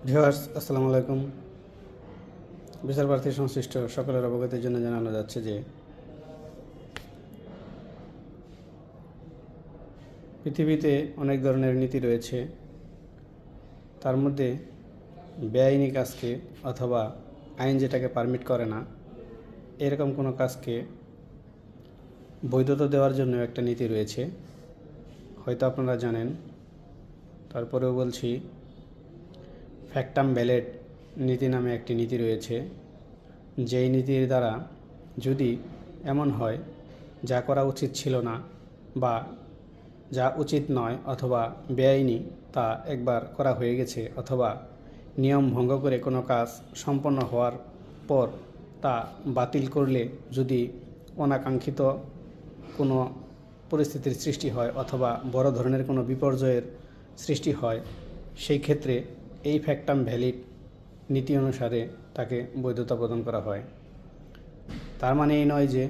Viewers আসসালামু আলাইকুম। বিচার প্রার্থী সংশ্লিষ্ট সকলের অবগতির জন্য জানানো যাচ্ছে যে পৃথিবীতে অনেক ধরনের নীতি রয়েছে। তার মধ্যে বেআইনি কাজকে অথবা আইন যেটাকে পারমিট করে না এরকম কোনো কাজকে বৈধতা দেওয়ার জন্য একটা নীতি রয়েছে, হয়তো আপনারা জানেন। তারপরেও বলছি, ফ্যাক্টাম ব্যালেট নীতি নামে একটি নীতি রয়েছে, যেই নীতির দ্বারা যদি এমন হয় যা করা উচিত ছিল না বা যা উচিত নয় অথবা বেআইনি তা একবার করা হয়ে গেছে, অথবা নিয়ম ভঙ্গ করে কোনো কাজ সম্পন্ন হওয়ার পর তা বাতিল করলে যদি অনাকাঙ্ক্ষিত কোনো পরিস্থিতির সৃষ্টি হয় অথবা বড় ধরনের কোনো বিপর্যয়ের সৃষ্টি হয়, সেই ক্ষেত্রে এই ফ্যাক্টাম ভ্যালিড নীতি অনুসারে তাকে বৈধতা প্রদান করা হয়। তার মানে এই নয় যে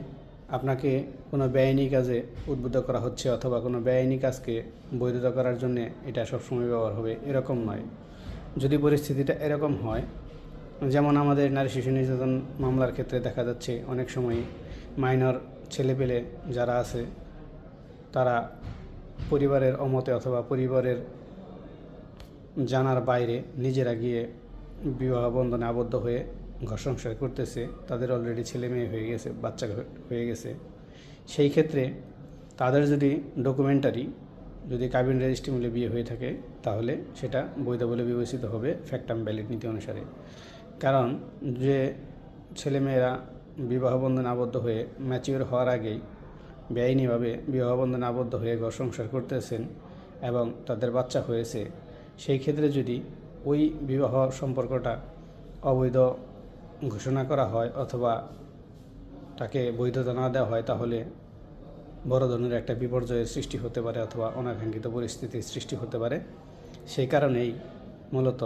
আপনাকে কোনো বেআইনি কাজে উদ্বুদ্ধ করা হচ্ছে অথবা কোনো বেআইনি কাজকে বৈধতা করার জন্য এটা সবসময় ব্যবহার হবে, এরকম নয়। যদি পরিস্থিতিটা এরকম হয়, যেমন আমাদের নারী শিশু নির্যাতন মামলার ক্ষেত্রে দেখা যাচ্ছে অনেক সময় মাইনর ছেলেপেলে যারা আছে তারা পরিবারের অমতে অথবা পরিবারের জানার বাইরে নিজেরা গিয়ে বিবাহ বন্ধনে আবদ্ধ হয়ে ঘর সংসার করতেছে, তাদের অলরেডি ছেলে মেয়ে হয়ে গেছে, বাচ্চা হয়ে গেছে। সেই ক্ষেত্রে তাদের যদি ডকুমেন্টারি যদি কাবিন রেজিস্ট্রি মিলে বিয়ে হয়ে থাকে তাহলে সেটা বৈধ বলে বিবেচিত হবে ফ্যাক্টাম ভ্যালিড নীতি অনুসারে। কারণ যে ছেলেমেয়েরা বিবাহ বন্ধনে আবদ্ধ হয়ে ম্যাচিওর হওয়ার আগেই বেআইনিভাবে বিবাহ বন্ধনে আবদ্ধ হয়ে ঘর সংসার করতেছেন এবং তাদের বাচ্চা হয়েছে, সেই ক্ষেত্রে যদি ওই বিবাহ সম্পর্কটা অবৈধ ঘোষণা করা হয় অথবা তাকে বৈধতা না দেওয়া হয়, তাহলে বড় ধরনের একটা বিপর্যয়ের সৃষ্টি হতে পারে অথবা অনাকাঙ্ক্ষিত পরিস্থিতির সৃষ্টি হতে পারে। সেই কারণেই মূলত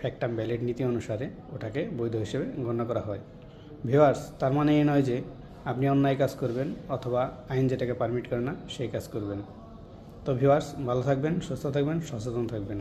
ফ্যাক্টাম ভ্যালিড নীতি অনুসারে ওটাকে বৈধ হিসেবে গণ্য করা হয়। ভিউয়ার্স, তার মানে এই নয় যে আপনি অন্যায় কাজ করবেন অথবা আইন যেটাকে পারমিট করে না সেই কাজ করবেন। তো ভিউয়ার্স, ভালো থাকবেন, সুস্থ থাকবেন, সচেতন থাকবেন।